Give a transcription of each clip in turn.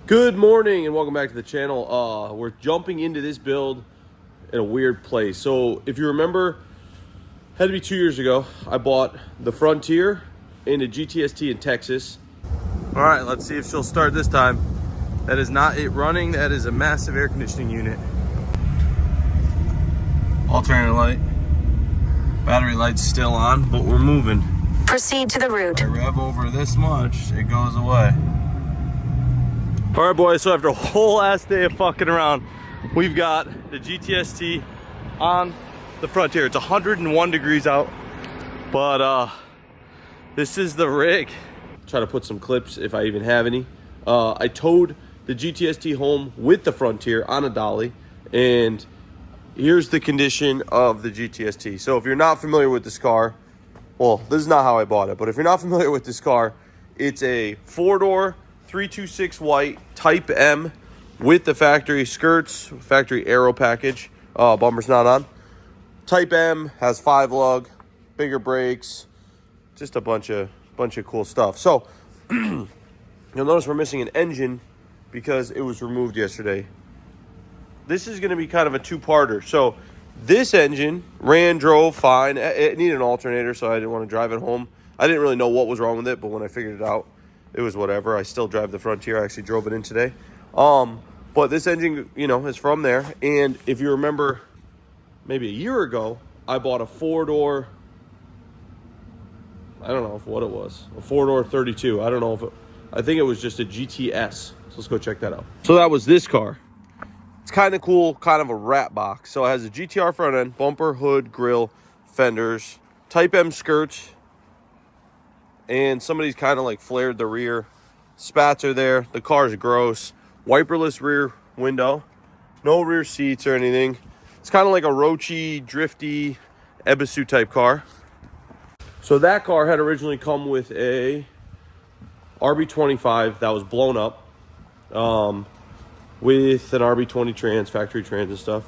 Good morning and welcome back to the channel. We're jumping into this build in a weird place. So if you remember, had to be 2 years ago, I bought the Frontier and a GTST in Texas. All right, let's see if she'll start this time. That is not it running, that is a massive air conditioning unit. Alternator light. Battery light's still on, but we're moving. Proceed to the route. I rev over this much, it goes away. All right, boys, so after a whole ass day of fucking around, we've got the GTST on the Frontier. It's 101 degrees out, but this is the rig. Try to put some clips if I even have any. I towed the GTST home with the Frontier on a dolly, and here's the condition of the GTST. So if you're not familiar with this car, well, this is not how I bought it, but if you're not familiar with this car, it's a four-door, 326 white Type M with the factory skirts, factory aero package. Bumper's not on. Type M has 5-lug, bigger brakes, just a bunch of cool stuff. So you'll notice we're missing an engine because it was removed yesterday. This is going to be kind of a two-parter. So this engine drove fine. It needed an alternator, so I didn't want to drive it home. I didn't really know what was wrong with it, but when I figured it out, it was whatever. I still drive the Frontier. I actually drove it in today. But this engine, is from there. And if you remember, maybe a year ago, I bought a four-door, I don't know what it was, a four-door 32. I don't know I think it was just a GTS. So let's go check that out. So that was this car. It's kind of cool, kind of a rat box. So it has a GTR front end, bumper, hood, grille, fenders, Type M skirts, and somebody's kind of like flared the rear. Spats are there. The car's gross. Wiperless rear window. No rear seats or anything. It's kind of like a roachy, drifty Ebisu type car. So that car had originally come with a RB25 that was blown up with an RB20 trans, factory trans and stuff.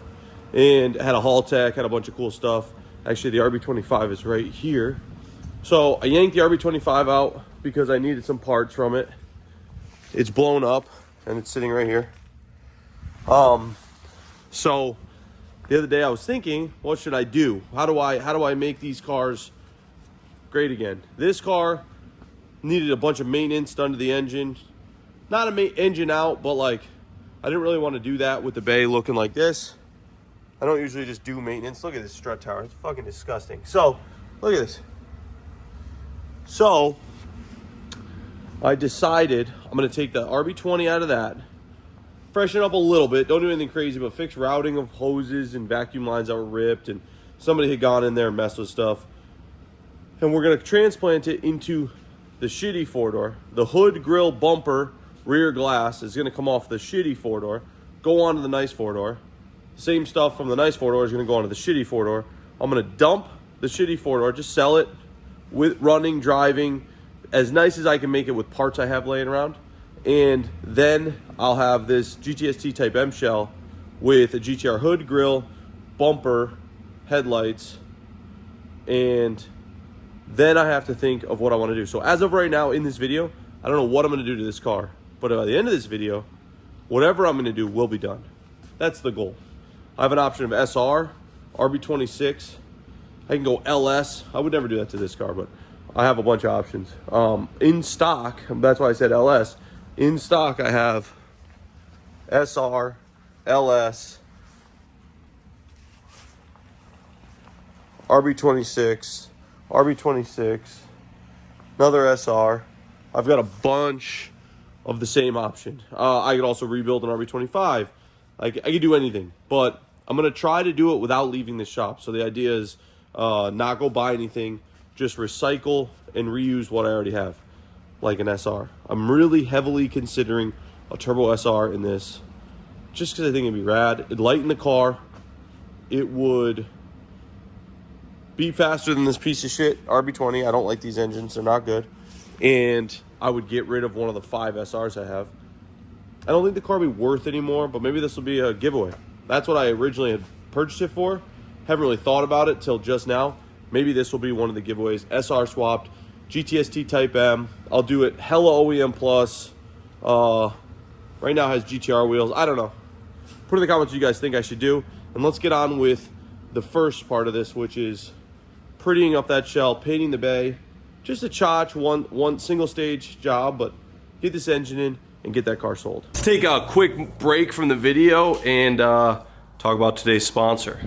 And had a Hall Tech, had a bunch of cool stuff. Actually, the RB25 is right here. So I yanked the RB25 out because I needed some parts from it. It's blown up and it's sitting right here. So the other day I was thinking, what should I do? How do I make these cars great again? This car needed a bunch of maintenance done to the engine. Not engine out, but like I didn't really want to do that with the bay looking like this. I don't usually just do maintenance. Look at this strut tower. It's fucking disgusting. So look at this. So I decided I'm going to take the RB20 out of that, freshen up a little bit, don't do anything crazy, but fix routing of hoses and vacuum lines that were ripped, and somebody had gone in there and messed with stuff. And we're going to transplant it into the shitty four-door. The hood, grill, bumper, rear glass is going to come off the shitty four-door, go onto the nice four-door. Same stuff from the nice four-door is going to go onto the shitty four-door. I'm going to dump the shitty four-door, just sell it, with running, driving, as nice as I can make it with parts I have laying around. And then I'll have this GTST Type M shell with a GTR hood, grill, bumper, headlights, and then I have to think of what I want to do. So as of right now in this video, I don't know what I'm going to do to this car, but by the end of this video, whatever I'm going to do will be done. That's the goal. I have an option of SR, RB26, I can go LS. I would never do that to this car, but I have a bunch of options. In stock, that's why I said LS. In stock, I have SR, LS, RB26, another SR. I've got a bunch of the same option. I could also rebuild an RB25. I could do anything, but I'm going to try to do it without leaving the shop. So the idea is not go buy anything, just recycle and reuse what I already have, like an SR. I'm really heavily considering a turbo SR in this, just because I think it'd be rad. It'd lighten the car. It would be faster than this piece of shit RB20. I don't like these engines. They're not good. And I would get rid of one of the 5 SRs I have. I don't think the car will be worth anymore, but maybe this will be a giveaway. That's what I originally had purchased it for. Haven't really thought about it till just now. Maybe this will be one of the giveaways. SR swapped, GTST Type M. I'll do it hella OEM plus. Right now has GTR wheels. I don't know. Put in the comments what you guys think I should do. And let's get on with the first part of this, which is prettying up that shell, painting the bay. Just a chotch, one single stage job, but get this engine in and get that car sold. Let's take a quick break from the video and talk about today's sponsor,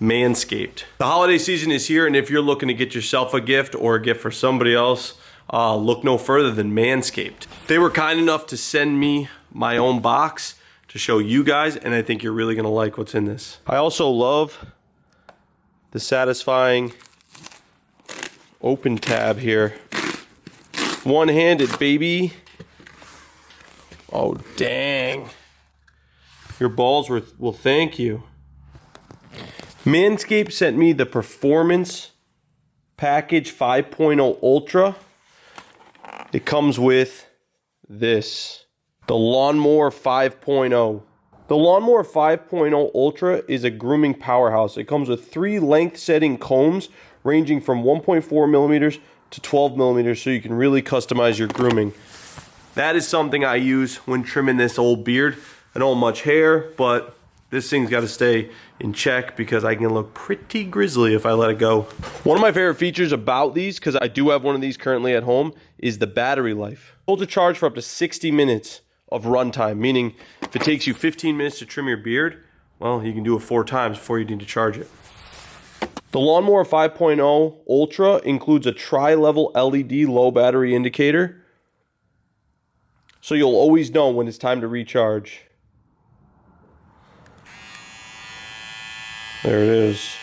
Manscaped. The holiday season is here, and if you're looking to get yourself a gift or a gift for somebody else, look no further than Manscaped. They were kind enough to send me my own box to show you guys, and I think you're really gonna like what's in this. I also love the satisfying open tab here. One-handed, baby. Oh, dang. Your balls will thank you. Manscaped sent me the Performance Package 5.0 Ultra. It comes with this, the Lawnmower 5.0. The Lawnmower 5.0 Ultra is a grooming powerhouse. It comes with 3 length-setting combs ranging from 1.4 millimeters to 12 millimeters, so you can really customize your grooming. That is something I use when trimming this old beard. I don't have much hair, but this thing's got to stay in check because I can look pretty grizzly if I let it go. One of my favorite features about these, because I do have one of these currently at home, is the battery life. Hold a charge for up to 60 minutes of runtime, meaning if it takes you 15 minutes to trim your beard, well, you can do it 4 times before you need to charge it. The Lawnmower 5.0 Ultra includes a tri-level LED low battery indicator, so you'll always know when it's time to recharge. There it is.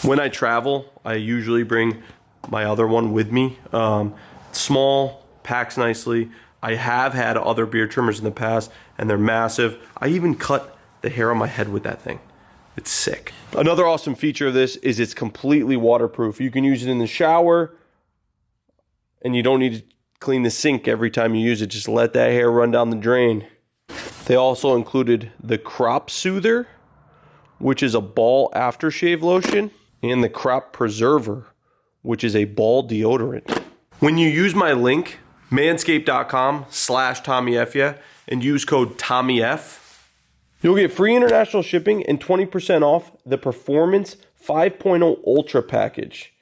When I travel, I usually bring my other one with me. It's small, packs nicely. I have had other beard trimmers in the past, and they're massive. I even cut the hair on my head with that thing. It's sick. Another awesome feature of this is it's completely waterproof. You can use it in the shower, and you don't need to clean the sink every time you use it. Just let that hair run down the drain. They also included the Crop Soother, which is a ball aftershave lotion, and the Crop Preserver, which is a ball deodorant. When you use my link, manscaped.com/tommyfyeah, and use code TOMMYF, you'll get free international shipping and 20% off the Performance 5.0 Ultra package.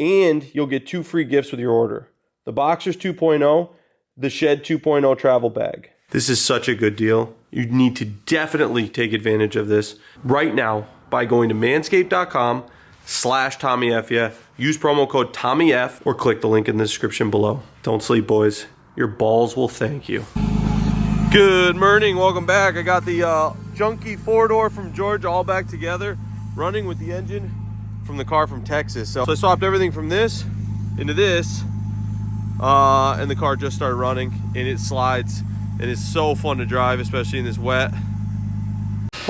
And you'll get 2 free gifts with your order. The Boxers 2.0, the Shed 2.0 travel bag. This is such a good deal. You need to definitely take advantage of this right now by going to manscaped.com/tommyfyeah. Use promo code TOMMYF or click the link in the description below. Don't sleep, boys. Your balls will thank you. Good morning, welcome back. I got the junky 4-door from Georgia all back together, running with the engine from the car from Texas. So I swapped everything from this into this, and the car just started running, and it slides, and it's so fun to drive, especially in this wet.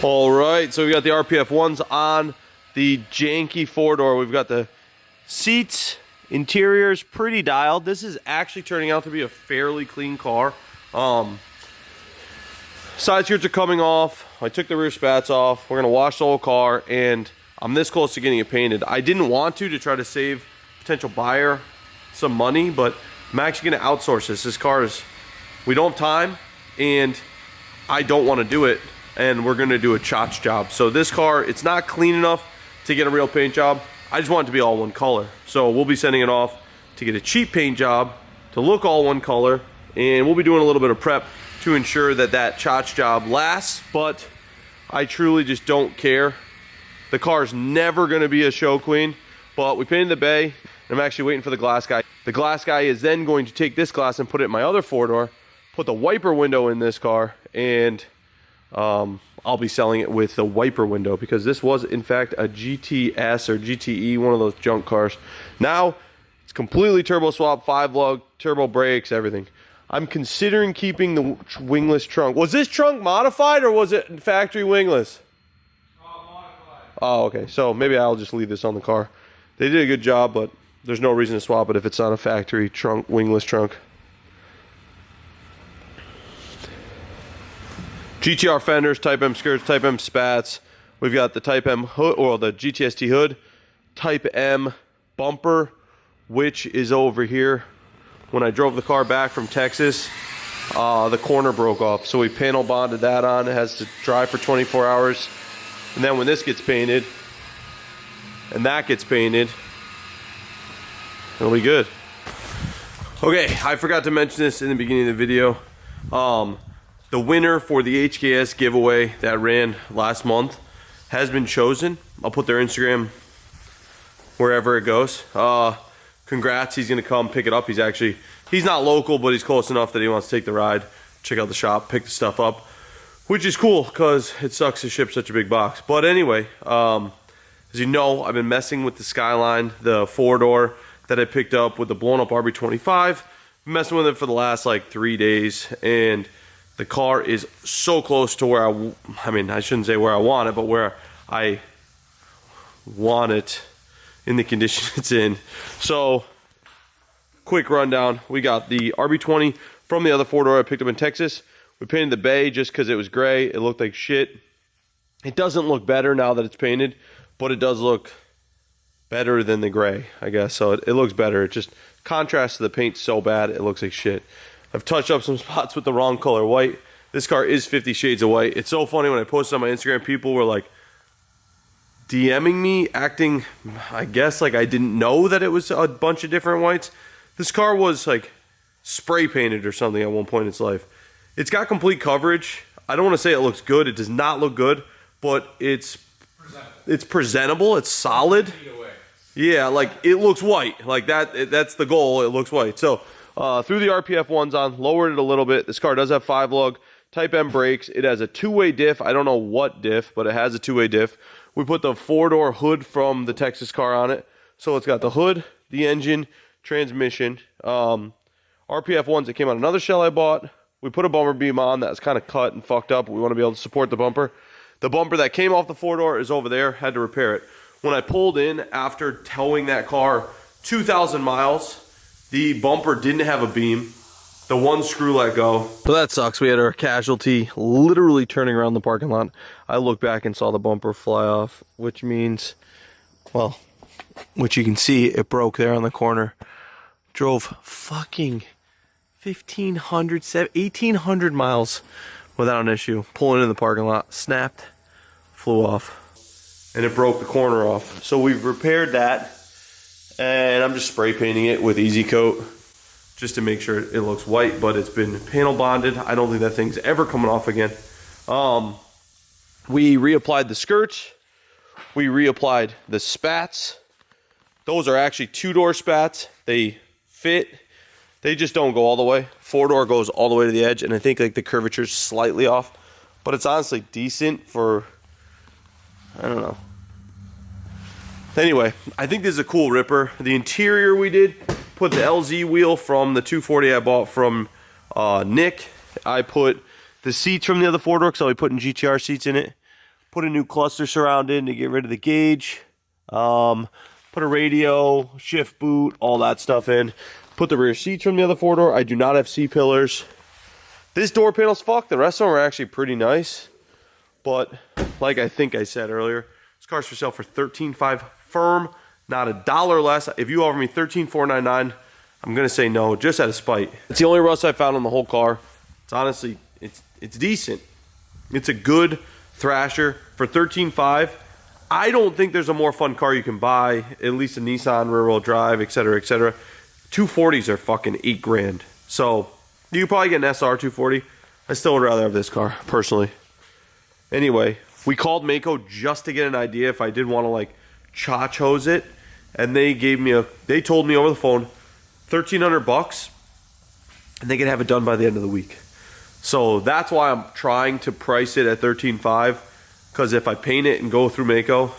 All right, so we got the RPF 1s on the janky 4-door. We've got the seats, interiors, pretty dialed. This is actually turning out to be a fairly clean car. Side skirts are coming off. I took the rear spats off. We're gonna wash the whole car, and I'm this close to getting it painted. I didn't want to try to save potential buyer some money, but I'm actually gonna outsource this. This car is, we don't have time, and I don't wanna do it, and we're gonna do a chotch job. So this car, it's not clean enough to get a real paint job. I just want it to be all one color. So we'll be sending it off to get a cheap paint job to look all one color, and we'll be doing a little bit of prep to ensure that that chotch job lasts, but I truly just don't care. The car's never gonna be a show queen, but we painted the bay, and I'm actually waiting for the glass guy. The glass guy is then going to take this glass and put it in my other 4-door, put the wiper window in this car, and I'll be selling it with the wiper window, because this was in fact a GTS or GTE, one of those junk cars. Now it's completely turbo swap, 5-lug, turbo brakes, everything. I'm considering keeping the wingless trunk. Was this trunk modified or was it factory wingless? Modified. Oh, okay. So maybe I'll just leave this on the car. They did a good job, but there's no reason to swap it if it's not a factory trunk, wingless trunk. GTR fenders, Type M skirts, Type M spats. We've got the Type M hood, or the GTST hood, Type M bumper which is over here. When I drove the car back from Texas, the corner broke off. So we panel bonded that on. It has to dry for 24 hours. And then when this gets painted, and that gets painted, it'll be good. Okay, I forgot to mention this in the beginning of the video. The winner for the HKS giveaway that ran last month has been chosen. I'll put their Instagram wherever it goes. Congrats, he's gonna come pick it up. He's not local, but he's close enough that he wants to take the ride, check out the shop, pick the stuff up, which is cool because it sucks to ship such a big box. But anyway, as you know, I've been messing with the Skyline, the 4-door that I picked up with the blown up RB25. Been messing with it for the last like 3 days, and the car is so close to where I mean, I shouldn't say where I want it, but where I want it in the condition it's in. So, quick rundown. We got the RB20 from the other 4-door I picked up in Texas. We painted the bay just because it was gray. It looked like shit. It doesn't look better now that it's painted, but it does look better than the gray, I guess. So it looks better. It just contrasts to the paint so bad, it looks like shit. I've touched up some spots with the wrong color white. This car is 50 shades of white. It's so funny when I posted on my Instagram, people were like DMing me, acting, I guess, like I didn't know that it was a bunch of different whites. This car was like spray painted or something at one point in its life. It's got complete coverage. I don't want to say it looks good. It does not look good, but it's presentable. It's solid. Yeah, like it looks white. Like that's the goal. It looks white. So threw the RPF ones on, lowered it a little bit. This car does have 5-lug Type M brakes. It has a 2-way diff. I don't know what diff, but it has a 2-way diff. We put the 4-door hood from the Texas car on it. So it's got the hood, the engine, transmission. RPF ones that came on another shell I bought. We put a bumper beam on that's kind of cut and fucked up. We want to be able to support the bumper. The bumper that came off the 4-door is over there. Had to repair it. When I pulled in after towing that car 2,000 miles, the bumper didn't have a beam. The one screw let go. So that sucks. We had our casualty literally turning around the parking lot. I looked back and saw the bumper fly off, which means, well, which you can see, it broke there on the corner. Drove fucking 1,800 miles without an issue. Pulling in the parking lot, snapped, flew off, and it broke the corner off. So we've repaired that, and I'm just spray painting it with Easy Coat just to make sure it looks white, but it's been panel bonded. I don't think that thing's ever coming off again. We reapplied the skirts. We reapplied the spats. Those are actually 2-door spats. They fit. They just don't go all the way. 4-door goes all the way to the edge, and I think like the curvature's slightly off, but it's honestly decent for, I don't know. Anyway, I think this is a cool ripper. The interior we did, put the LZ wheel from the 240 I bought from Nick. I put the seats from the other 4-door because I'll be putting GTR seats in it. Put a new cluster surround in to get rid of the gauge. Put a radio, shift boot, all that stuff in. Put the rear seats from the other 4-door. I do not have C-pillars. This door panel's fucked. The rest of them are actually pretty nice. But like I think I said earlier, this car's for sale for $13,500 firm. Not a dollar less. If you offer me $13,499, I'm gonna say no, just out of spite. It's the only rust I found on the whole car. It's honestly, it's decent. It's a good Thrasher for $13,500. I don't think there's a more fun car you can buy. At least a Nissan rear-wheel drive, etc., etc. 240s are fucking $8,000. So you could probably get an SR 240. I still would rather have this car personally. Anyway, we called Mako just to get an idea if I did want to like chotch hose it. And they told me over the phone, $1,300, and they could have it done by the end of the week. So that's why I'm trying to price it at $13,500, because if I paint it and go through Mako,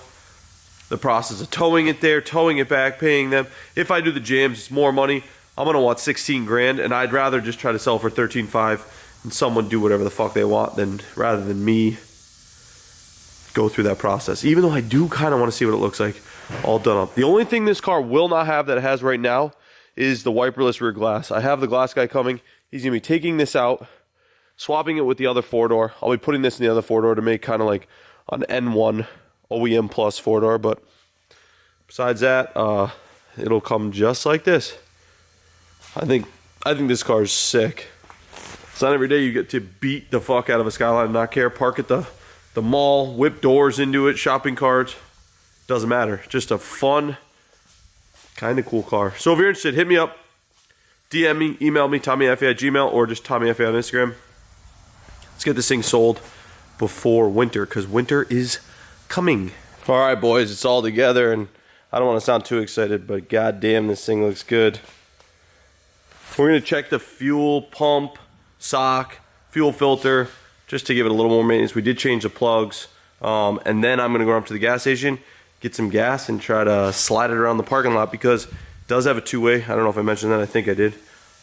the process of towing it there, towing it back, paying them. If I do the jams, it's more money. I'm gonna want $16,000, and I'd rather just try to sell for $13,500 and someone do whatever the fuck they want rather than me go through that process. Even though I do kind of want to see what it looks like all done up. The only thing this car will not have that it has right now is the wiperless rear glass. I have the glass guy coming. He's gonna be taking this out, swapping it with the other 4-door. I'll be putting this in the other 4-door to make kind of like an N1 OEM plus 4-door. But besides that, it'll come just like this. I think this car is sick. It's not every day you get to beat the fuck out of a Skyline and not care. Park at the mall, whip doors into it, shopping carts. Doesn't matter. Just a fun, kind of cool car. So if you're interested, hit me up. DM me, email me, tommyfyeah@gmail.com, or just tommyfyeah on Instagram. Let's get this thing sold before winter, because winter is coming. All right, boys, it's all together, and I don't want to sound too excited, but goddamn, this thing looks good. We're going to check the fuel pump, sock, fuel filter, just to give it a little more maintenance. We did change the plugs, and then I'm going to go up to the gas station, get some gas, and try to slide it around the parking lot, because it does have a two-way. I don't know if I mentioned that. I think I did.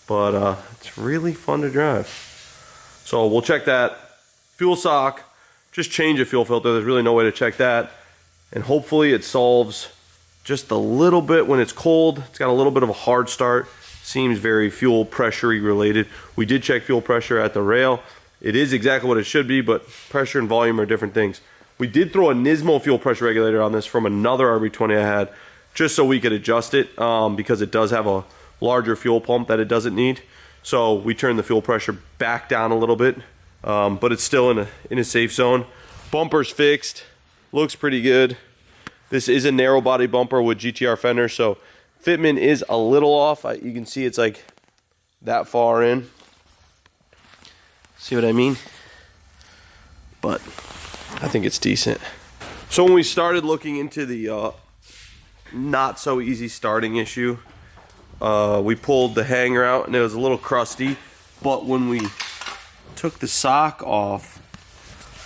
But it's really fun to drive. So we'll check that. Fuel sock, just change a fuel filter. There's really no way to check that. And hopefully it solves just a little bit when it's cold. It's got a little bit of a hard start. Seems very fuel pressure-y related. We did check fuel pressure at the rail. It is exactly what it should be, but pressure and volume are different things. We did throw a Nismo fuel pressure regulator on this from another RB20 I had, just so we could adjust it, because it does have a larger fuel pump that it doesn't need. So we turned the fuel pressure back down a little bit, but it's still in a safe zone. Bumper's fixed, looks pretty good. This is a narrow body bumper with GTR fender, so fitment is a little off. You can see it's like that far in. See what I mean? But I think it's decent. So when we started looking into the not so easy starting issue, we pulled the hanger out and it was a little crusty, but when we took the sock off,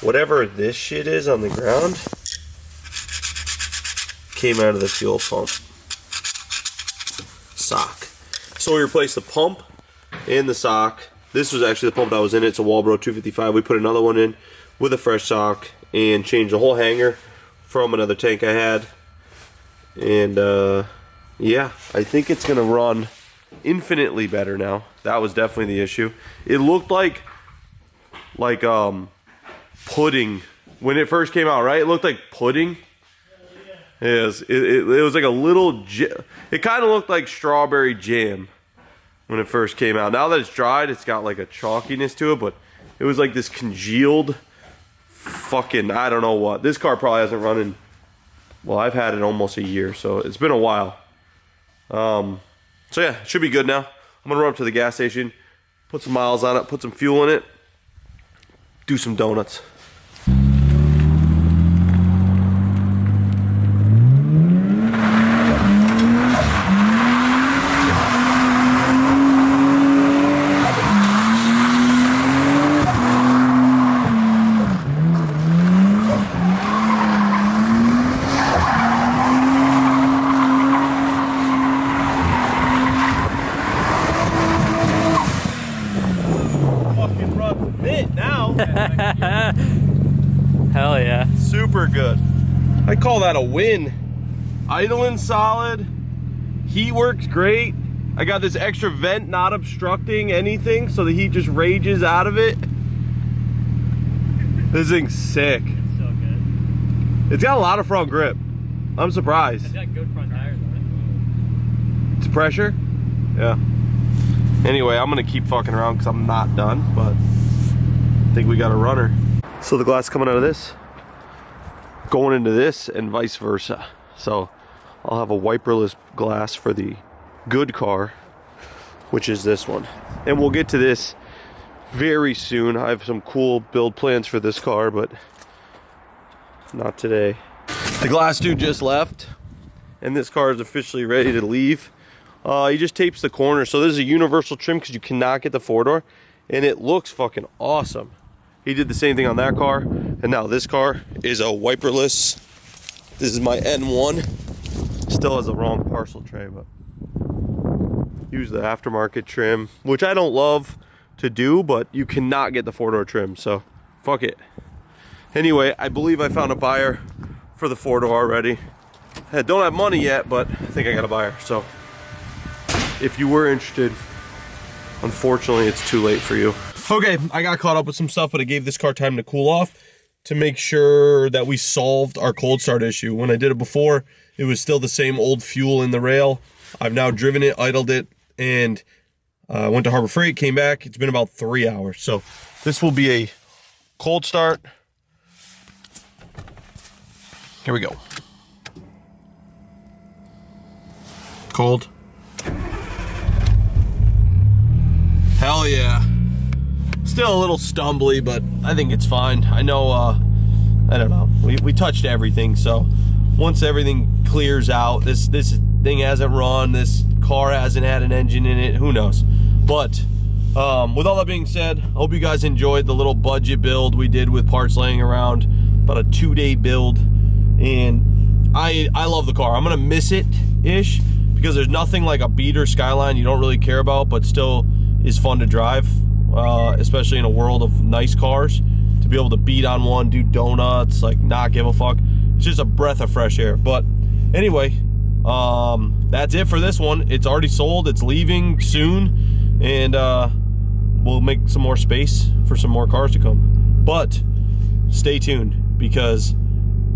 whatever this shit is on the ground came out of the fuel pump sock. So we replaced the pump and the sock. This was actually the pump that was in it. It's a Walbro 255. We put another one in with a fresh sock and changed the whole hanger from another tank I had. And yeah, I think it's gonna run infinitely better now. That was definitely the issue. It looked like pudding when it first came out, right? It looked like pudding. Yes, it was like a little, it kind of looked like strawberry jam when it first came out. Now that it's dried, it's got like a chalkiness to it, but it was like this congealed fucking, I don't know what. This car probably hasn't run in, well, I've had it almost a year, so it's been a while. So yeah, it should be good now. I'm gonna run up to the gas station, put some miles on it, put some fuel in it, do some donuts. Hell yeah. Super good. I call that a win. Idling solid. Heat works great. I got this extra vent not obstructing anything, so the heat just rages out of it. This thing's sick. It's so good. It's got a lot of front grip. I'm surprised. It's got good front tires on It's pressure? Yeah. Anyway, I'm gonna keep fucking around because I'm not done, but I think we got a runner. So the glass coming out of this, going into this, and vice versa. So I'll have a wiperless glass for the good car, which is this one. And we'll get to this very soon. I have some cool build plans for this car, but not today. The glass dude just left, and this car is officially ready to leave. He just tapes the corner. So this is a universal trim because you cannot get the four-door, and it looks fucking awesome. He did the same thing on that car, and now this car is a wiperless. This is my N1. Still has the wrong parcel tray, but use the aftermarket trim, which I don't love to do, but you cannot get the four-door trim, so fuck it. Anyway, I believe I found a buyer for the four-door already. I don't have money yet, but I think I got a buyer. So if you were interested, unfortunately, it's too late for you. Okay, I got caught up with some stuff, but I gave this car time to cool off to make sure that we solved our cold start issue. When I did it before, it was still the same old fuel in the rail. I've now driven it, idled it, and went to Harbor Freight, came back. It's been about 3 hours. So this will be a cold start. Here we go. Cold. Hell yeah. Still a little stumbly, but I think it's fine. I know, I don't know. We touched everything, so once everything clears out, this thing hasn't run, this car hasn't had an engine in it, who knows. But with all that being said, I hope you guys enjoyed the little budget build we did with parts laying around. About a 2-day build, and I love the car. I'm gonna miss it-ish because there's nothing like a beater Skyline you don't really care about, but still is fun to drive, especially in a world of nice cars. To be able to beat on one, do donuts, like not give a fuck. It's just a breath of fresh air. But anyway, that's it for this one. It's already sold, it's leaving soon, and we'll make some more space for some more cars to come. But stay tuned, because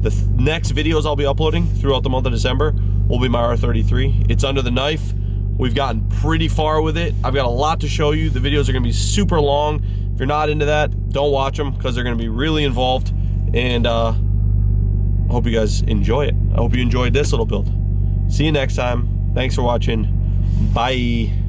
the next videos I'll be uploading throughout the month of December will be my R33. It's under the knife. We've gotten pretty far with it. I've got a lot to show you. The videos are gonna be super long. If you're not into that, don't watch them, because they're gonna be really involved. And I hope you guys enjoy it. I hope you enjoyed this little build. See you next time. Thanks for watching. Bye.